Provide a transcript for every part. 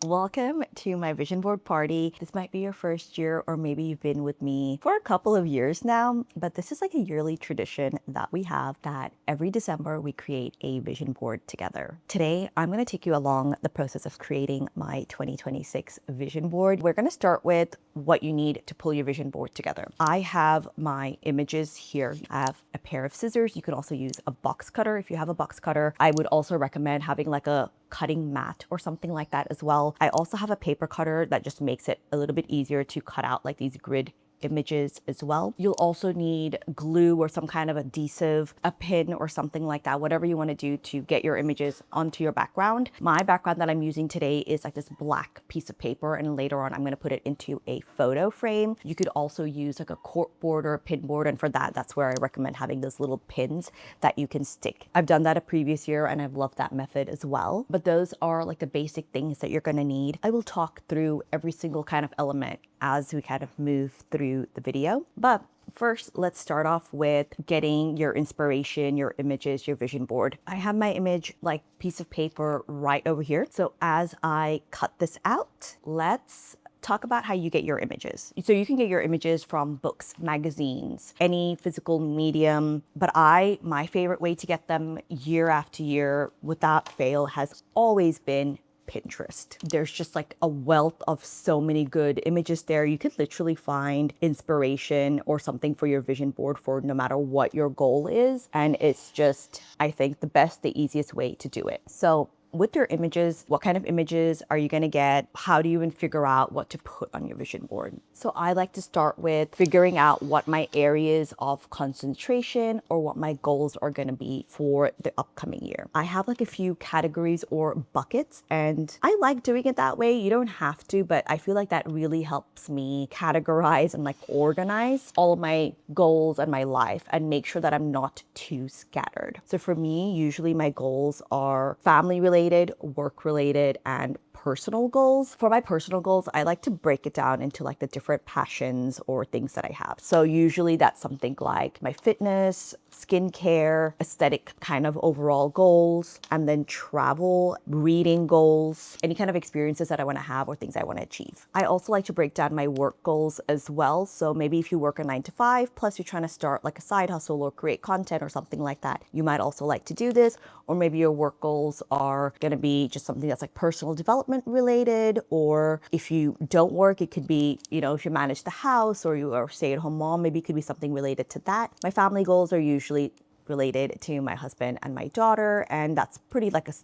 Welcome to my vision board party. This might be your first year, or maybe you've been with me for a couple of years now, but this is like a yearly tradition that we have that every December we create a vision board together. Today, I'm going to take you along the process of creating my 2026 vision board. We're going to start with what you need to pull your vision board together. I have my images here. I have a pair of scissors. You can also use a box cutter if you have a box cutter. I would also recommend having like a cutting mat or something like that as well. I also have a paper cutter that just makes it a little bit easier to cut out like these grid images as well. You'll also need glue or some kind of adhesive, a pin or something like that, whatever you want to do to get your images onto your background. My background that I'm using today is like this black piece of paper, and later on I'm going to put it into a photo frame. You could also use like a cork board or a pin board, and for that, that's where I recommend having those little pins that you can stick. I've done that a previous year and I've loved that method as well. But those are like the basic things that you're going to need. I will talk through every single kind of element as we kind of move through the video. But first, let's start off with getting your inspiration, your images, your vision board. I have my image like piece of paper right over here. So as I cut this out, let's talk about how you get your images. So you can get your images from books, magazines, any physical medium, but my favorite way to get them year after year without fail has always been Pinterest. There's just like a wealth of so many good images there. You could literally find inspiration or something for your vision board for no matter what your goal is. And it's just, I think, the easiest way to do it. So with your images, what kind of images are you going to get? How do you even figure out what to put on your vision board? So I like to start with figuring out what my areas of concentration or what my goals are going to be for the upcoming year. I have like a few categories or buckets, and I like doing it that way. You don't have to, but I feel like that really helps me categorize and like organize all of my goals and my life and make sure that I'm not too scattered. So for me, usually my goals are family related, work related, and personal goals. For my personal goals, I like to break it down into like the different passions or things that I have. So usually that's something like my fitness, skincare, aesthetic kind of overall goals, and then travel, reading goals, any kind of experiences that I want to have or things I want to achieve. I also like to break down my work goals as well. So maybe if you work a 9 to 5, plus you're trying to start like a side hustle or create content or something like that, you might also like to do this. Or maybe your work goals are going to be just something that's like personal development related, or if you don't work, it could be, if you manage the house or you are a stay-at-home mom, maybe it could be something related to that. My family goals are usually related to my husband and my daughter, and that's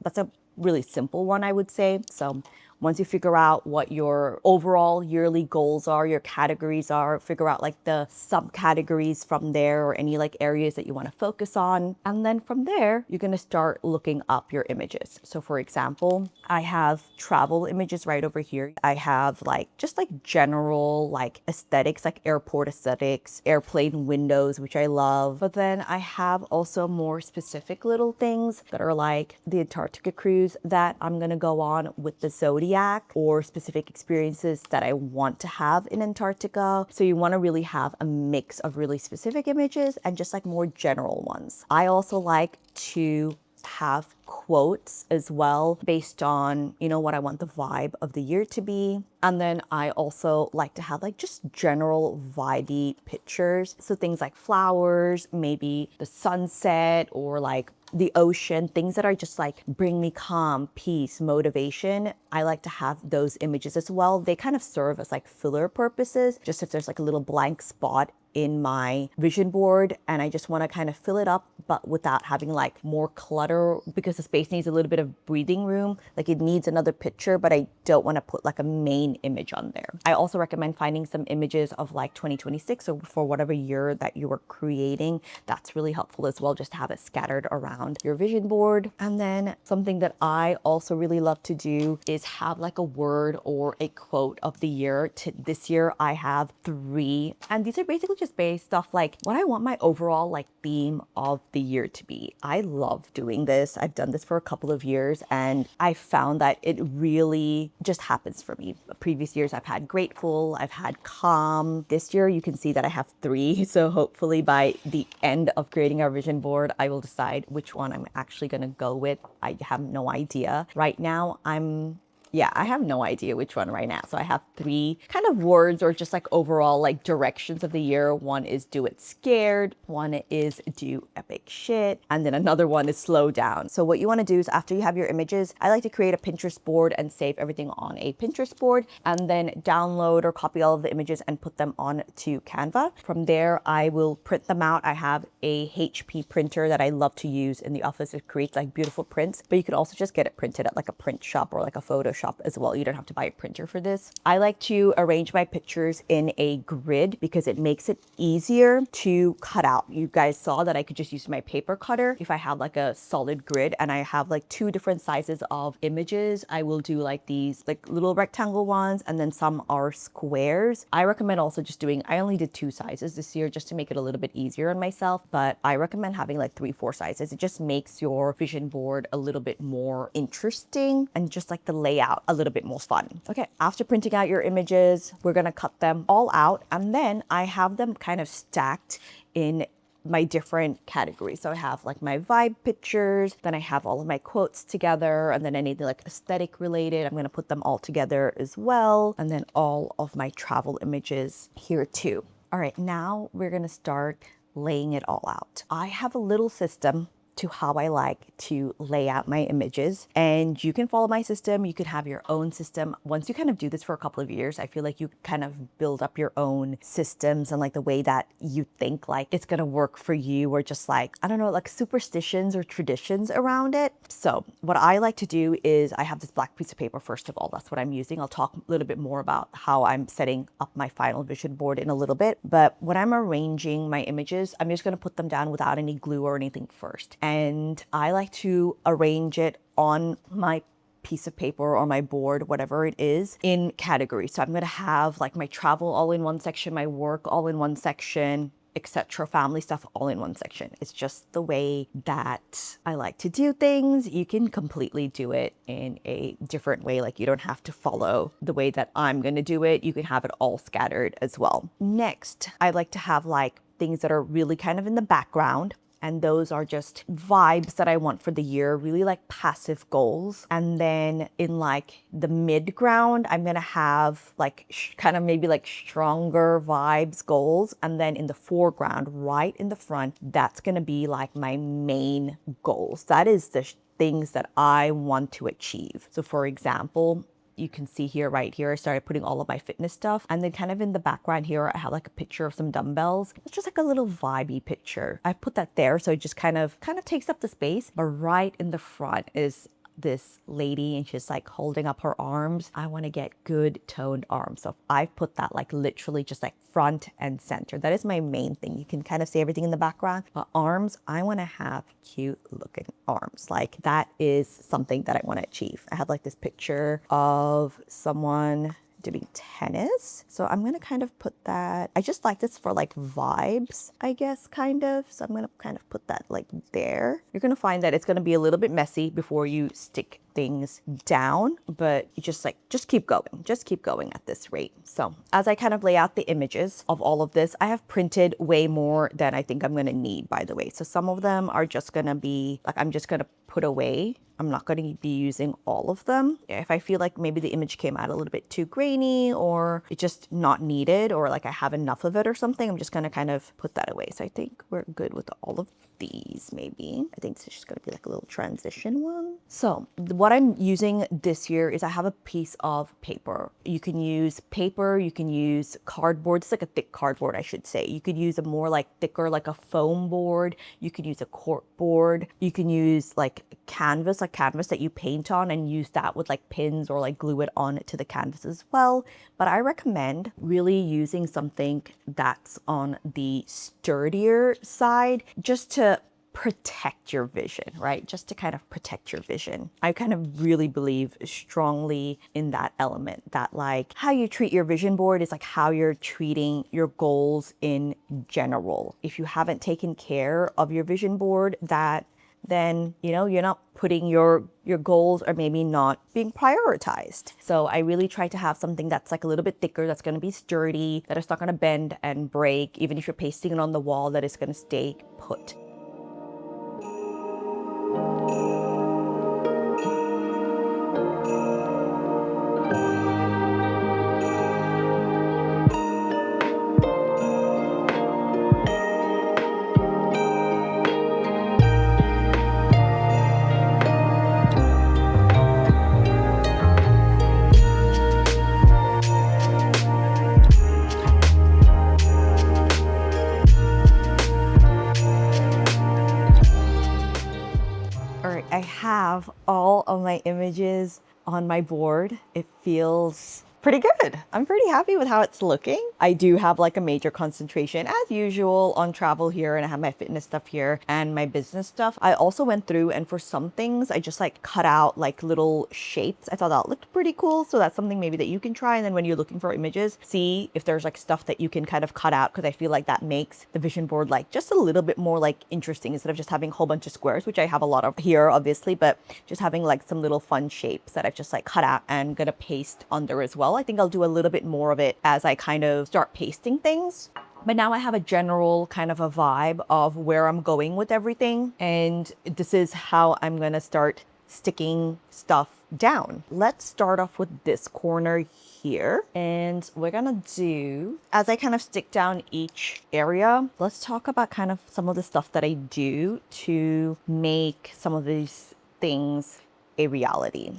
that's a really simple one, I would say. So once you figure out what your overall yearly goals are, your categories are, figure out like the subcategories from there or any like areas that you want to focus on. And then from there, you're going to start looking up your images. So for example, I have travel images right over here. I have just general like aesthetics, like airport aesthetics, airplane windows, which I love. But then I have also more specific little things that are like the Antarctica cruise that I'm going to go on with the Zodiac, or specific experiences that I want to have in Antarctica. So you want to really have a mix of really specific images and just like more general ones. I also like to have quotes as well based on, what I want the vibe of the year to be. And then I also like to have like just general vibey pictures. So things like flowers, maybe the sunset, or like the ocean, things that are just like bring me calm, peace, motivation. I like to have those images as well. They kind of serve as like filler purposes, just if there's like a little blank spot in my vision board and I just want to kind of fill it up, but without having like more clutter, because the space needs a little bit of breathing room. Like it needs another picture, but I don't want to put like a main image on there. I also recommend finding some images of like 2026 or for whatever year that you are creating. That's really helpful as well, just to have it scattered around your vision board. And then something that I also really love to do is have like a word or a quote of the year. This year I have 3, and these are basically just based off like what I want my overall like theme of the year to be. I love doing this. I've done this for a couple of years and I found that it really just happens for me. Previous years I've had grateful, I've had calm. This year you can see that I have 3. So hopefully by the end of creating our vision board, I will decide which one I'm actually going to go with. I have no idea. Right now I'm Yeah, I have no idea which one right now. So I have three kind of words or just like overall like directions of the year. One is do it scared, one is do epic shit, and then another one is slow down. So what you want to do is after you have your images, I like to create a Pinterest board and save everything on a Pinterest board and then download or copy all of the images and put them on to Canva. From there, I will print them out. I have a HP printer that I love to use in the office. It creates like beautiful prints, but you could also just get it printed at like a print shop or like a photo shop as well. You don't have to buy a printer for this. I like to arrange my pictures in a grid because it makes it easier to cut out. You guys saw that I could just use my paper cutter. If I have like a solid grid and I have like two different sizes of images, I will do like these like little rectangle ones and then some are squares. I recommend also just doing, I only did two sizes this year just to make it a little bit easier on myself, but I recommend having like 3-4 sizes. It just makes your vision board a little bit more interesting and just like the layout a little bit more fun. Okay, after printing out your images, we're gonna cut them all out and then I have them kind of stacked in my different categories. So I have like my vibe pictures, then I have all of my quotes together, and then anything like aesthetic related, I'm gonna put them all together as well. And then all of my travel images here too. All right, now we're gonna start laying it all out. I have a little system to how I like to lay out my images, and you can follow my system. You could have your own system. Once you kind of do this for a couple of years, I feel like you kind of build up your own systems and like the way that you think like it's gonna work for you, or just like, I don't know, like superstitions or traditions around it. So what I like to do is I have this black piece of paper. First of all, that's what I'm using. I'll talk a little bit more about how I'm setting up my final vision board in a little bit, but when I'm arranging my images, I'm just gonna put them down without any glue or anything first. And I like to arrange it on my piece of paper or my board, whatever it is, in categories. So I'm gonna have like my travel all in one section, my work all in one section, etc., family stuff all in one section. It's just the way that I like to do things. You can completely do it in a different way. Like you don't have to follow the way that I'm gonna do it. You can have it all scattered as well. Next, I like to have like things that are really kind of in the background. And those are just vibes that I want for the year, really like passive goals. And then in like the mid ground, I'm gonna have like kind of maybe like stronger vibes goals. And then in the foreground, right in the front, that's gonna be like my main goals. That is the things that I want to achieve. So for example, you can see here, right here, I started putting all of my fitness stuff. And then kind of in the background here, I have like a picture of some dumbbells. It's just like a little vibey picture. I put that there. So it just kind of takes up the space. But right in the front is this lady and she's like holding up her arms. I want to get good toned arms. So I've put that like literally just like front and center. That is my main thing. You can kind of see everything in the background, but arms, I want to have cute looking arms. Like that is something that I want to achieve. I have like this picture of someone doing tennis. So I'm gonna kind of put that, I just like this for like vibes, I guess, kind of. So I'm gonna kind of put that like there. You're gonna find that it's gonna be a little bit messy before you stick things down, but you just keep going at this rate. So as I kind of lay out the images of all of this, I have printed way more than I think I'm gonna need, by the way. So some of them are just gonna be like, I'm just gonna put away. I'm not going to be using all of them. If I feel like maybe the image came out a little bit too grainy or it's just not needed or like I have enough of it or something, I'm just going to kind of put that away. So I think we're good with all of these maybe. I think it's just going to be like a little transition one. So what I'm using this year is I have a piece of paper. You can use paper, you can use cardboard. It's like a thick cardboard, I should say. You could use a more like thicker, like a foam board. You could use a cork board. You can use like canvas that you paint on and use that with like pins or like glue it on to the canvas as well. But I recommend really using something that's on the sturdier side just to protect your vision, right? Just to kind of protect your vision. I kind of really believe strongly in that element, that like how you treat your vision board is like how you're treating your goals in general. If you haven't taken care of your vision board, then you're not putting your goals are maybe not being prioritized. So I really try to have something that's like a little bit thicker, that's going to be sturdy, that is not going to bend and break, even if you're pasting it on the wall, that is going to stay put. have all of my images on my board. It feels pretty good. I'm pretty happy with how it's looking. I do have like a major concentration as usual on travel here, and I have my fitness stuff here and my business stuff. I also went through and for some things I just like cut out like little shapes. I thought that looked pretty cool. So that's something maybe that you can try. And then when you're looking for images, see if there's like stuff that you can kind of cut out, because I feel like that makes the vision board like just a little bit more like interesting instead of just having a whole bunch of squares, which I have a lot of here obviously, but just having like some little fun shapes that I've just like cut out and gonna paste under as well. I think I'll do a little bit more of it as I kind of start pasting things. But now I have a general kind of a vibe of where I'm going with everything. And this is how I'm gonna start sticking stuff down. Let's start off with this corner here. And we're gonna do, as I kind of stick down each area, let's talk about kind of some of the stuff that I do to make some of these things a reality.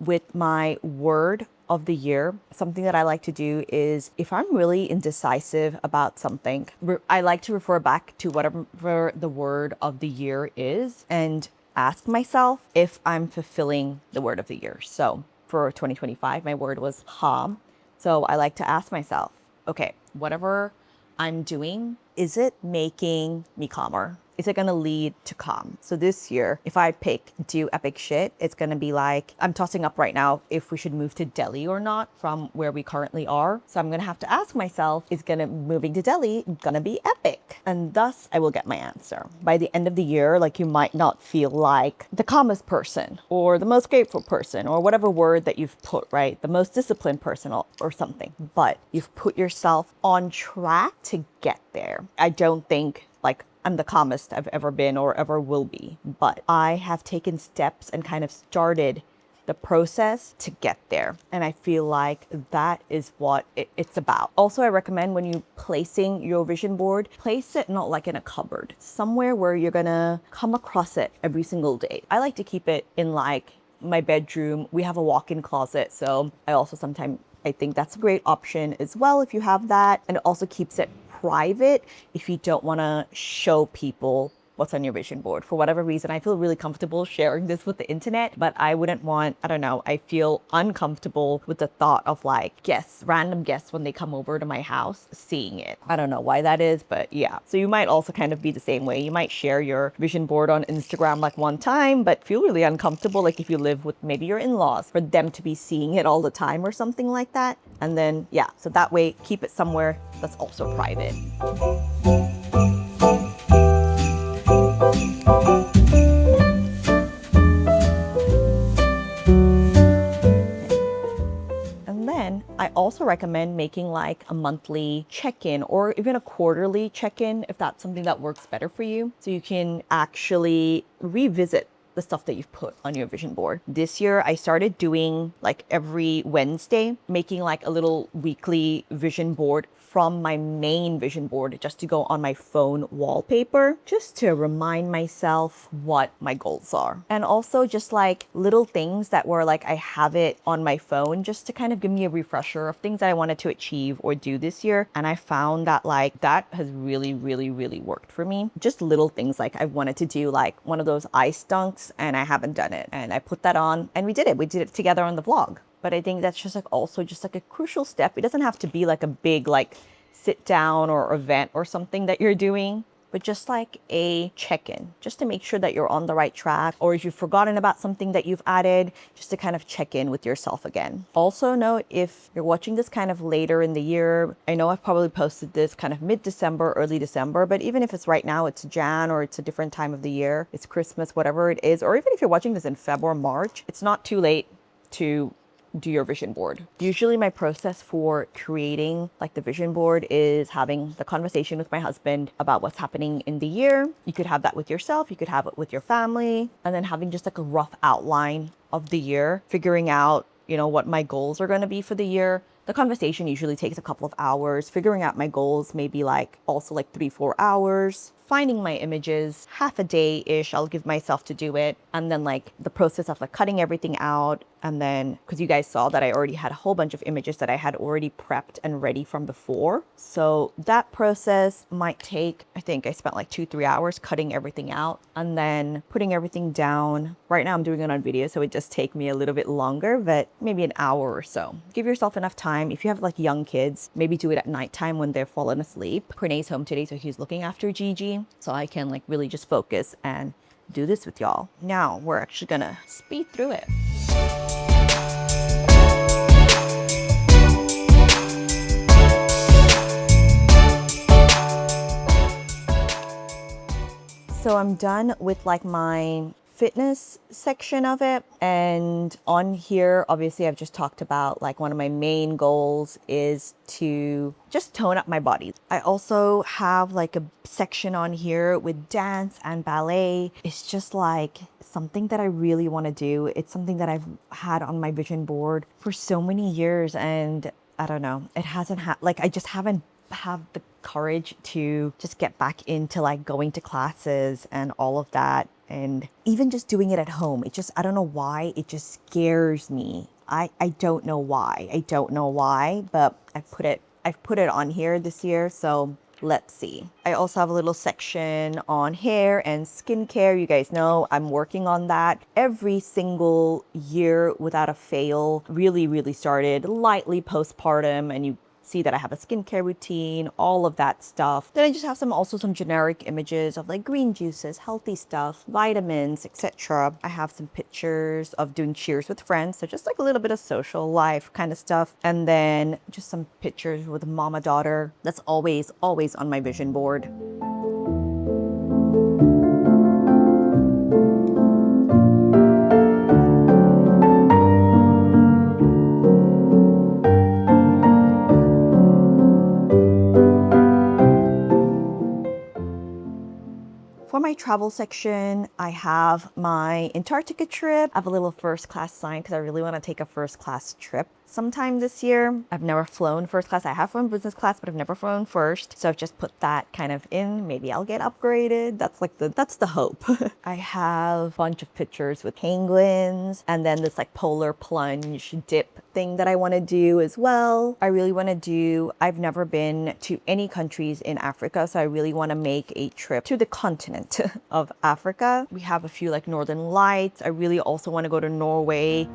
With my word of the year, something that I like to do is if I'm really indecisive about something, I like to refer back to whatever the word of the year is and ask myself if I'm fulfilling the word of the year. So for 2025, my word was calm. So I like to ask myself, okay, whatever I'm doing, is it making me calmer? Is it gonna lead to calm? So this year, if I pick do epic shit, it's gonna be like, I'm tossing up right now if we should move to Delhi or not from where we currently are. So I'm gonna have to ask myself, is moving to Delhi gonna be epic? And thus I will get my answer. By the end of the year, like you might not feel like the calmest person or the most grateful person or whatever word that you've put, right? The most disciplined person or something, but you've put yourself on track to get there. I don't think like I'm the calmest I've ever been or ever will be, but I have taken steps and kind of started the process to get there. And I feel like that is what it's about. Also, I recommend when you placing your vision board, place it not like in a cupboard, somewhere where you're gonna come across it every single day. I like to keep it in like my bedroom. We have a walk-in closet, so I think that's a great option as well if you have that. And it also keeps it private if you don't want to show people what's on your vision board. For whatever reason, I feel really comfortable sharing this with the internet, but I wouldn't want, I don't know, I feel uncomfortable with the thought of like random guests when they come over to my house seeing it. I don't know why that is, but yeah. So you might also kind of be the same way. You might share your vision board on Instagram like one time, but feel really uncomfortable like if you live with maybe your in-laws for them to be seeing it all the time or something like that. And then, yeah, so that way keep it somewhere that's also private. I also recommend making like a monthly check-in or even a quarterly check-in if that's something that works better for you. So you can actually revisit the stuff that you've put on your vision board. This year, I started doing like every Wednesday, making like a little weekly vision board from my main vision board just to go on my phone wallpaper, just to remind myself what my goals are. And also just like little things that were like, I have it on my phone just to kind of give me a refresher of things that I wanted to achieve or do this year. And I found that like that has really, really, really worked for me. Just little things like I wanted to do like one of those ice dunks and I haven't done it. And I put that on and we did it. We did it together on the vlog. But I think that's just like also just like a crucial step. It doesn't have to be like a big like sit down or event or something that you're doing, but just like a check-in, just to make sure that you're on the right track, or if you've forgotten about something that you've added, just to kind of check in with yourself again. Also note, if you're watching this kind of later in the year, I know I've probably posted this kind of mid-December, early December, but even if it's right now, it's Jan or it's a different time of the year, it's Christmas, whatever it is, or even if you're watching this in Feb or March, it's not too late to do your vision board. Usually my process for creating like the vision board is having the conversation with my husband about what's happening in the year. You could have that with yourself, you could have it with your family, and then having just like a rough outline of the year, figuring out, you know, what my goals are going to be for the year. The conversation usually takes a couple of hours. Figuring out my goals maybe like also like 3-4 hours. finding my images, half a day-ish I'll give myself to do it. And then like the process of like cutting everything out. And then, because you guys saw that I already had a whole bunch of images that I had already prepped and ready from before. So that process might take, I think I spent like 2-3 hours cutting everything out and then putting everything down. Right now I'm doing it on video, so it just take me a little bit longer, but maybe an hour or so. Give yourself enough time. If you have like young kids, maybe do it at nighttime when they're fallen asleep. Renee's home today, so he's looking after Gigi. So I can like really just focus and do this with y'all. Now we're actually gonna speed through it. So I'm done with like my fitness section of it. And on here, obviously I've just talked about like one of my main goals is to just tone up my body. I also have like a section on here with dance and ballet. It's just like something that I really want to do. It's something that I've had on my vision board for so many years, and I don't know, it hasn't like I just haven't have the courage to just get back into like going to classes and all of that, and even just doing it at home. It just, I don't know why, it just scares me. I don't know why. I don't know why, but I've put it on here this year, so let's see. I also have a little section on hair and skincare. You guys know I'm working on that every single year without a fail. Really started lightly postpartum, and you see that I have a skincare routine, all of that stuff. Then I just have also some generic images of like green juices, healthy stuff, vitamins, etc. I have some pictures of doing cheers with friends, so just like a little bit of social life kind of stuff. And then just some pictures with mama daughter. That's always on my vision board. For my travel section, I have my Antarctica trip. I have a little first class sign because I really want to take a first class trip sometime this year. I've never flown first class. I have flown business class, but I've never flown first. So I've just put that kind of in. Maybe I'll get upgraded. That's the hope. I have a bunch of pictures with penguins, and then this like polar plunge dip thing that I want to do as well. I really want to do, I've never been to any countries in Africa, so I really want to make a trip to the continent of Africa. We have a few like northern lights. I really also want to go to Norway.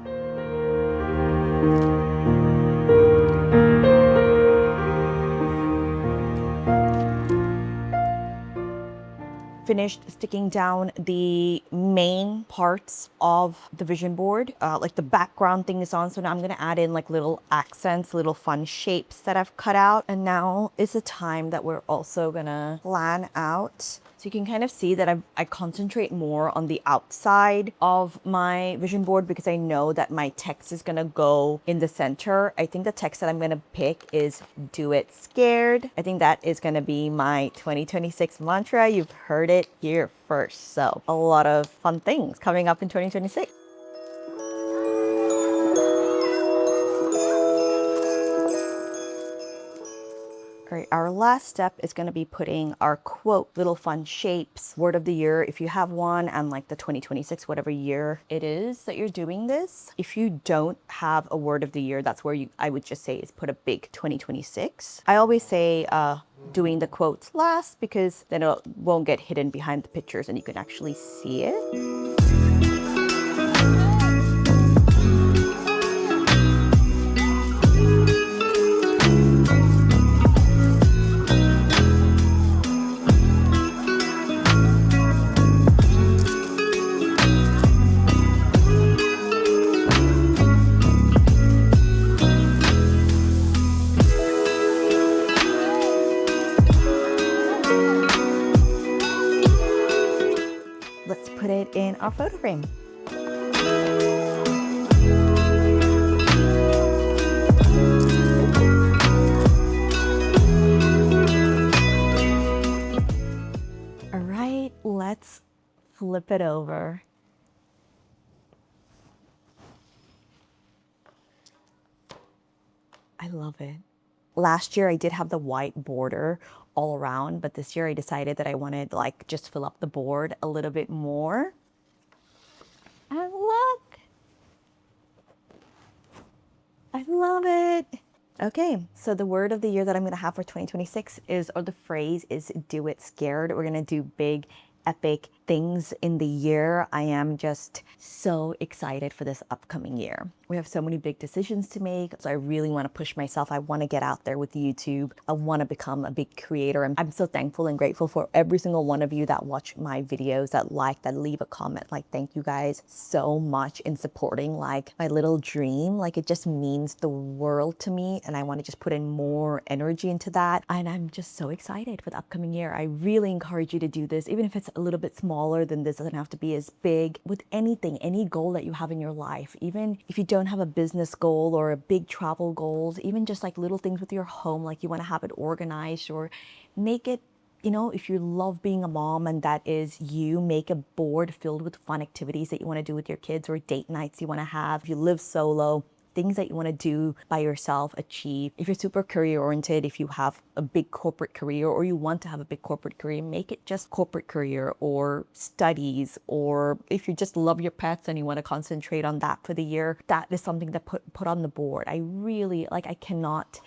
Finished sticking down the main parts of the vision board. Like the background thing is on, so now I'm gonna add in like little accents, little fun shapes that I've cut out. And now is the time that we're also gonna plan out. So you can kind of see that I concentrate more on the outside of my vision board because I know that my text is gonna go in the center. I think the text that I'm gonna pick is "Do It Scared." I think that is gonna be my 2026 mantra. You've heard it here first. So a lot of fun things coming up in 2026. All right, our last step is going to be putting our quote, little fun shapes, word of the year, if you have one, and like the 2026, whatever year it is that you're doing this. If you don't have a word of the year, that's where I would just say is put a big 2026. I always say doing the quotes last because then it won't get hidden behind the pictures and you can actually see it. Let's put it in our photo frame. All right, let's flip it over. I love it. Last year I did have the white border all around, but this year I decided that I wanted like just fill up the board a little bit more. And look, I love it. Okay, so the word of the year that I'm gonna have for 2026 is, or the phrase is, do it scared. We're gonna do big, epic things in the year. I am just so excited for this upcoming year. We have so many big decisions to make, so I really want to push myself. I want to get out there with YouTube. I want to become a big creator. I'm so thankful and grateful for every single one of you that watch my videos, that like, that leave a comment. Like, thank you guys so much in supporting like my little dream. Like, it just means the world to me, and I want to just put in more energy into that. And I'm just so excited for the upcoming year. I really encourage you to do this, even if it's a little bit smaller than this. Doesn't have to be as big. With anything, any goal that you have in your life, even if you don't have a business goal or a big travel goals, even just like little things with your home, like you want to have it organized or make it, you know, if you love being a mom and that is you, make a board filled with fun activities that you want to do with your kids or date nights you want to have. If you live solo, things that you want to do by yourself, achieve. If you're super career oriented, if you have a big corporate career or you want to have a big corporate career, make it just corporate career or studies. Or if you just love your pets and you want to concentrate on that for the year, that is something to put on the board. I really, like, I cannot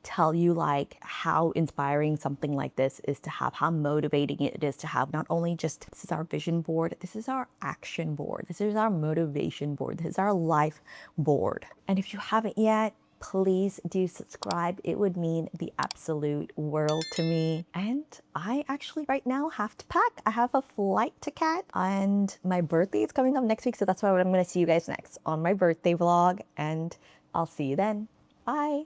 tell you like how inspiring something like this is to have, how motivating it is to have. Not only just this is our vision board, this is our action board, this is our motivation board, this is our life board. And if you haven't yet, please do subscribe. It would mean the absolute world to me. And I actually right now have to pack. I have a flight to catch and my birthday is coming up next week, so that's why I'm going to see you guys next on my birthday vlog, and I'll see you then. Bye.